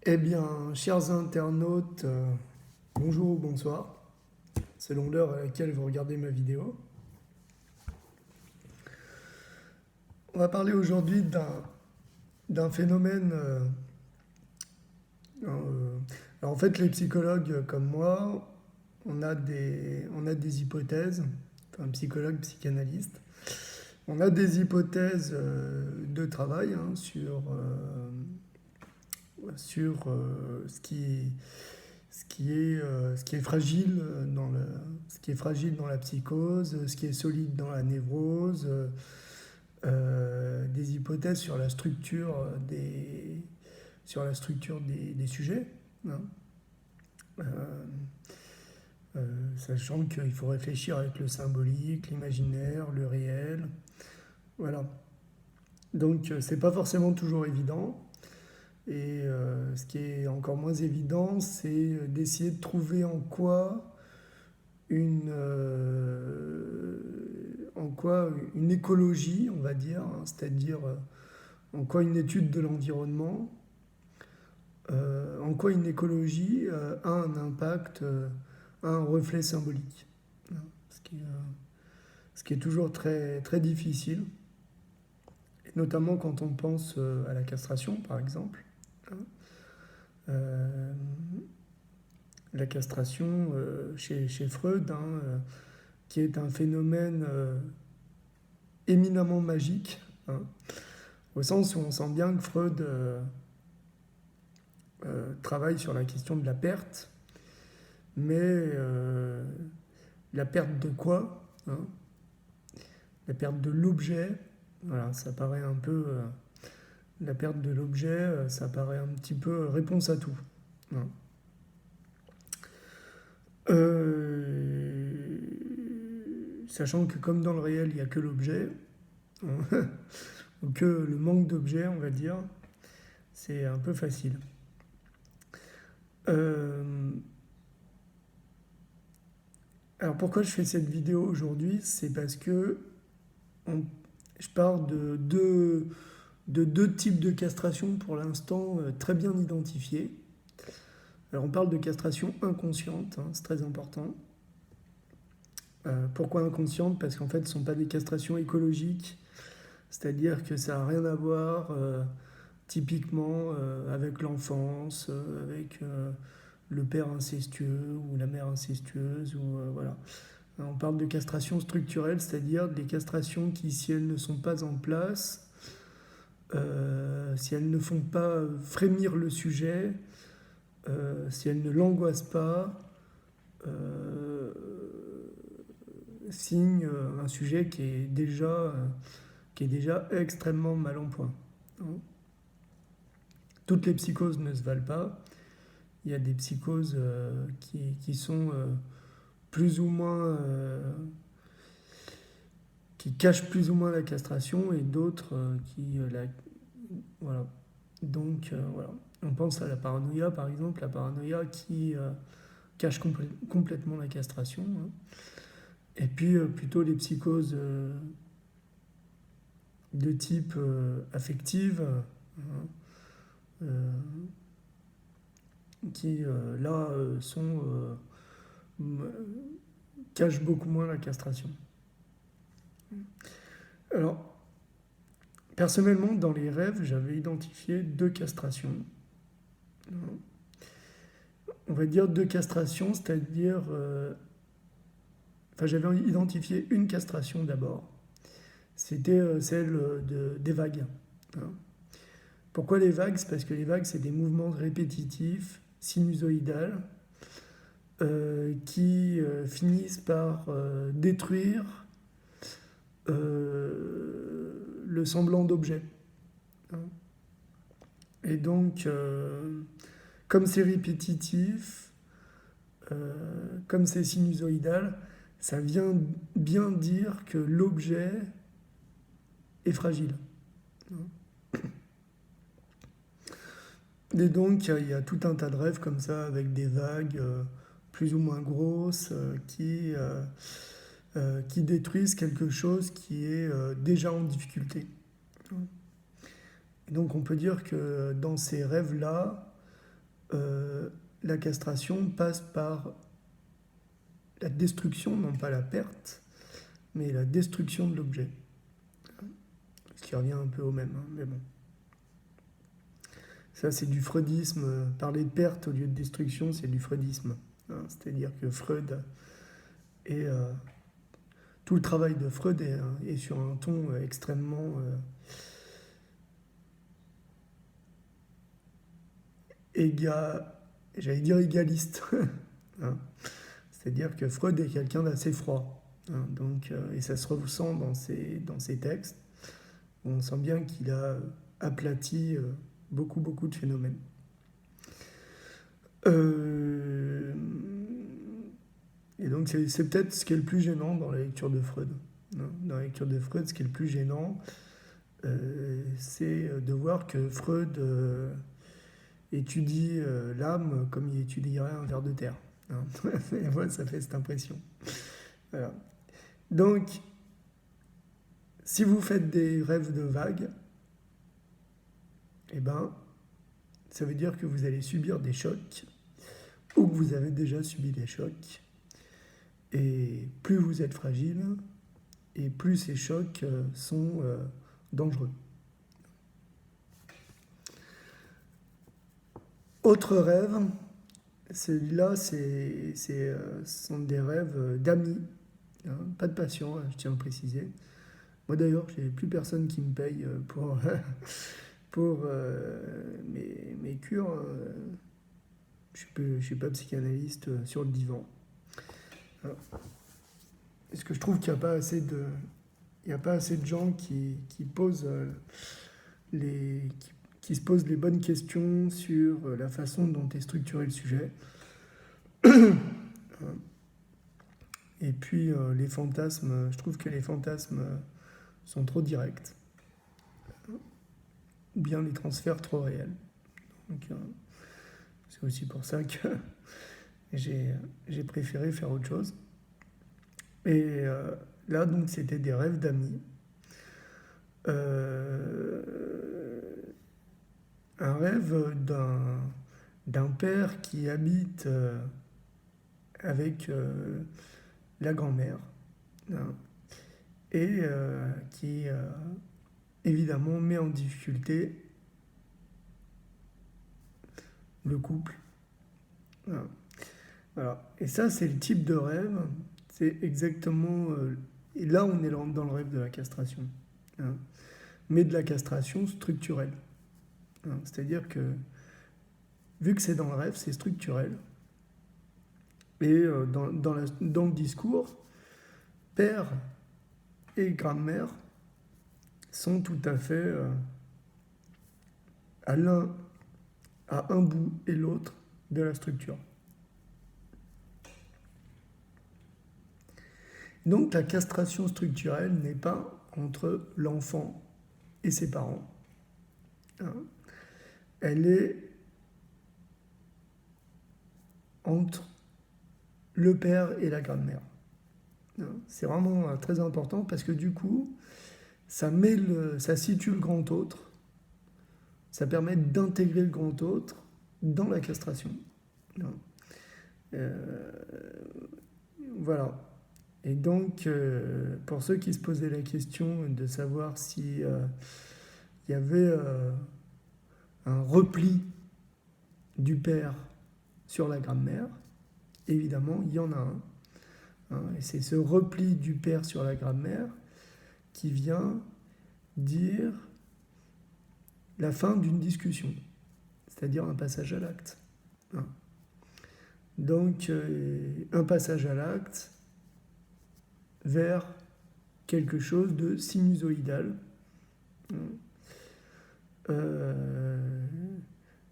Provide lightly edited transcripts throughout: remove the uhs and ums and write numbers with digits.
Eh bien, chers internautes, bonjour ou bonsoir, selon l'heure à laquelle vous regardez ma vidéo. On va parler aujourd'hui d'un phénomène. Alors en fait, les psychologues comme moi, on a des hypothèses, enfin psychologue, psychanalyste, on a des hypothèses de travail hein, sur ce qui est fragile ce qui est fragile dans la psychose, ce qui est solide dans la névrose, des hypothèses sur la structure des sujets, hein. Euh, Sachant qu'il faut réfléchir avec le symbolique, l'imaginaire, le réel, voilà. Donc c'est pas forcément toujours évident. Et ce qui est encore moins évident, c'est d'essayer de trouver en quoi une écologie, on va dire, hein, c'est-à-dire en quoi une étude de l'environnement, en quoi une écologie a un impact, a un reflet symbolique. Hein. Ce qui est toujours très, très difficile, et notamment quand on pense à la castration, par exemple. Hein. Euh, la castration chez Freud, hein, qui est un phénomène éminemment magique, hein, au sens où on sent bien que Freud travaille sur la question de la perte, mais la perte de quoi, hein, la perte de l'objet, voilà, ça paraît un peu. La perte de l'objet, ça paraît un petit peu réponse à tout. Hein. Euh, Sachant que comme dans le réel, il n'y a que l'objet, hein, ou que le manque d'objet, on va dire, c'est un peu facile. Euh, alors pourquoi je fais cette vidéo aujourd'hui? C'est parce que on- je parle de deux types de castration pour l'instant très bien identifiés. Alors on parle de castration inconsciente, hein, c'est très important. Pourquoi inconsciente? Parce qu'en fait, ce ne sont pas des castrations écologiques, c'est-à-dire que ça n'a rien à voir typiquement avec l'enfance, avec le père incestueux ou la mère incestueuse, ou voilà. On parle de castration structurelle, c'est-à-dire des castrations qui, si elles ne sont pas en place, si elles ne font pas frémir le sujet, si elles ne l'angoissent pas, euh, signe un sujet qui est déjà extrêmement mal en point. Toutes les psychoses ne se valent pas. Il y a des psychoses qui sont plus ou moins qui cachent plus ou moins la castration et d'autres qui la voilà. Donc voilà. On pense à la paranoïa par exemple, la paranoïa qui cache complètement la castration, hein. Et puis plutôt les psychoses de type affective, hein, euh, qui là cachent beaucoup moins la castration. Alors, personnellement, dans les rêves, j'avais identifié deux castrations. On va dire deux castrations, c'est-à-dire. Enfin, j'avais identifié une castration d'abord. C'était celle des vagues, hein. Pourquoi les vagues? C'est parce que les vagues, c'est des mouvements répétitifs, sinusoïdales, qui finissent par détruire le semblant d'objet, hein. Et donc, comme c'est répétitif, comme c'est sinusoïdal, ça vient bien dire que l'objet est fragile, hein. Et donc, il y a tout un tas de rêves comme ça, avec des vagues plus ou moins grosses qui détruisent quelque chose qui est déjà en difficulté. Et donc, on peut dire que dans ces rêves-là, la castration passe par la destruction, non pas la perte, mais la destruction de l'objet. Ce qui revient un peu au même, hein, mais bon. Ça, c'est du freudisme. Parler de perte au lieu de destruction, c'est du freudisme. Hein. C'est-à-dire que Freud est... tout le travail de Freud est sur un ton extrêmement j'allais dire égaliste. Hein. C'est-à-dire que Freud est quelqu'un d'assez froid. Hein. Donc, et ça se ressent dans ses textes. On sent bien qu'il a aplati beaucoup de phénomènes. Et donc c'est peut-être ce qui est le plus gênant dans la lecture de Freud. Hein. Dans la lecture de Freud, ce qui est le plus gênant, c'est de voir que Freud étudie l'âme comme il étudierait un ver de terre. Hein. Et voilà, ça fait cette impression. Voilà. Donc, si vous faites des rêves de vagues, eh ben, ça veut dire que vous allez subir des chocs ou que vous avez déjà subi des chocs. Et plus vous êtes fragile, et plus ces chocs sont dangereux. Autre rêve, celui-là, ce sont des rêves d'amis, hein, pas de patients, je tiens à le préciser. Moi d'ailleurs, j'ai plus personne qui me paye pour mes cures. Je ne suis pas psychanalyste sur le divan. Parce que je trouve qu'il n'y a pas assez de gens qui posent qui se posent les bonnes questions sur la façon dont est structuré le sujet. Et puis les fantasmes, je trouve que les fantasmes sont trop directs, ou bien les transferts trop réels. Donc c'est aussi pour ça que j'ai préféré faire autre chose. Et là, donc, c'était des rêves d'amis. Un rêve d'un père qui habite avec la grand-mère, hein, et qui, évidemment, met en difficulté le couple. Hein. Voilà. Et ça, c'est le type de rêve, c'est exactement... et là, on est dans le rêve de la castration. Hein. Mais de la castration structurelle. Hein. C'est-à-dire que, vu que c'est dans le rêve, c'est structurel. Et dans le discours, père et grand-mère sont tout à fait à un bout et l'autre de la structure. Donc la castration structurelle n'est pas entre l'enfant et ses parents. Hein. Elle est entre le père et la grand-mère. Hein. C'est vraiment très important parce que du coup, ça situe le grand autre, ça permet d'intégrer le grand autre dans la castration. Hein. Voilà. Et donc, pour ceux qui se posaient la question de savoir si y avait un repli du père sur la grand-mère, évidemment, il y en a un. Hein, et c'est ce repli du père sur la grand-mère qui vient dire la fin d'une discussion, c'est-à-dire un passage à l'acte. Hein. Donc, un passage à l'acte vers quelque chose de sinusoïdal,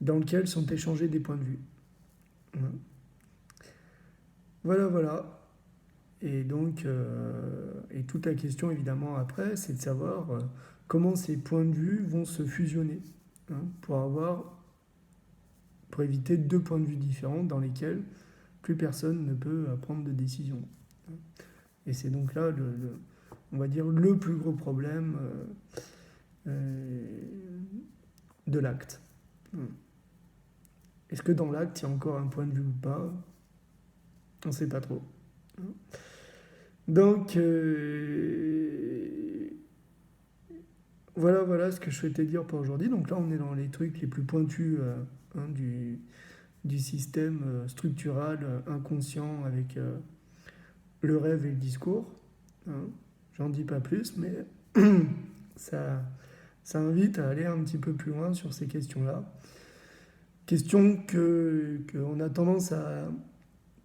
dans lequel sont échangés des points de vue. Voilà. Et donc, et toute la question évidemment après, c'est de savoir comment ces points de vue vont se fusionner, hein, pour éviter deux points de vue différents dans lesquels plus personne ne peut prendre de décision. Et c'est donc là, on va dire, le plus gros problème de l'acte. Est-ce que dans l'acte, il y a encore un point de vue ou pas? On ne sait pas trop. Donc, voilà ce que je souhaitais dire pour aujourd'hui. Donc là, on est dans les trucs les plus pointus hein, du système structural inconscient avec le rêve et le discours. Hein. J'en dis pas plus, mais ça, ça invite à aller un petit peu plus loin sur ces questions-là. Questions qu'on a tendance à...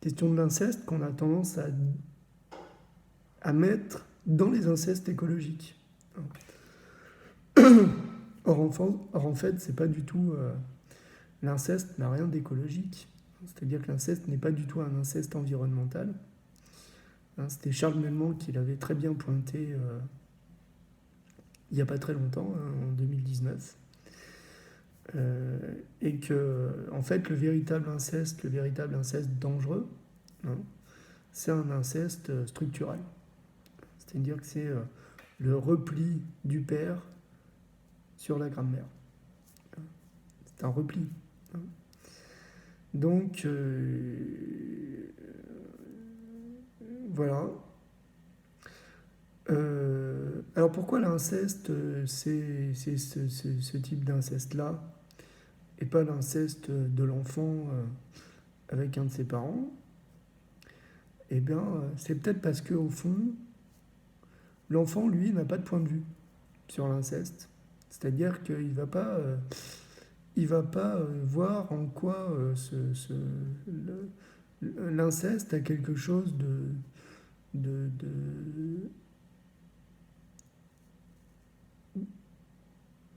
Question de l'inceste qu'on a tendance à mettre dans les incestes écologiques. Or, en fait, c'est pas du tout... l'inceste n'a rien d'écologique. C'est-à-dire que l'inceste n'est pas du tout un inceste environnemental. Hein, c'était Charles Melman qui l'avait très bien pointé il n'y a pas très longtemps, hein, en 2019. Et que, en fait, le véritable inceste dangereux, hein, c'est un inceste structural. C'est-à-dire que c'est le repli du père sur la grand-mère. C'est un repli. Hein. Donc, voilà. Alors pourquoi l'inceste, c'est ce type d'inceste-là, et pas l'inceste de l'enfant avec un de ses parents? Eh bien, c'est peut-être parce qu'au fond, l'enfant, lui, n'a pas de point de vue sur l'inceste. C'est-à-dire qu'il ne va pas, voir en quoi l'inceste a quelque chose de,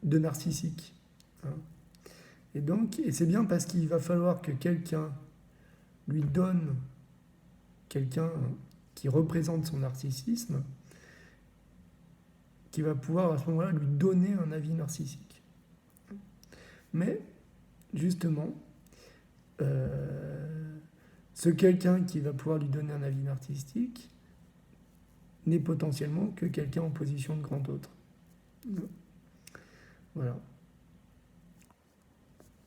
de narcissique. Hein. Et c'est bien parce qu'il va falloir que quelqu'un lui donne, quelqu'un qui représente son narcissisme, qui va pouvoir à ce moment-là lui donner un avis narcissique. Mais, justement, ce quelqu'un qui va pouvoir lui donner un avis narcissique n'est potentiellement que quelqu'un en position de grand autre. Voilà.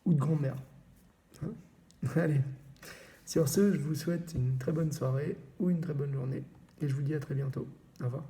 Ou de grand-mère. Hein. Allez. Sur ce, je vous souhaite une très bonne soirée ou une très bonne journée. Et je vous dis à très bientôt. Au revoir.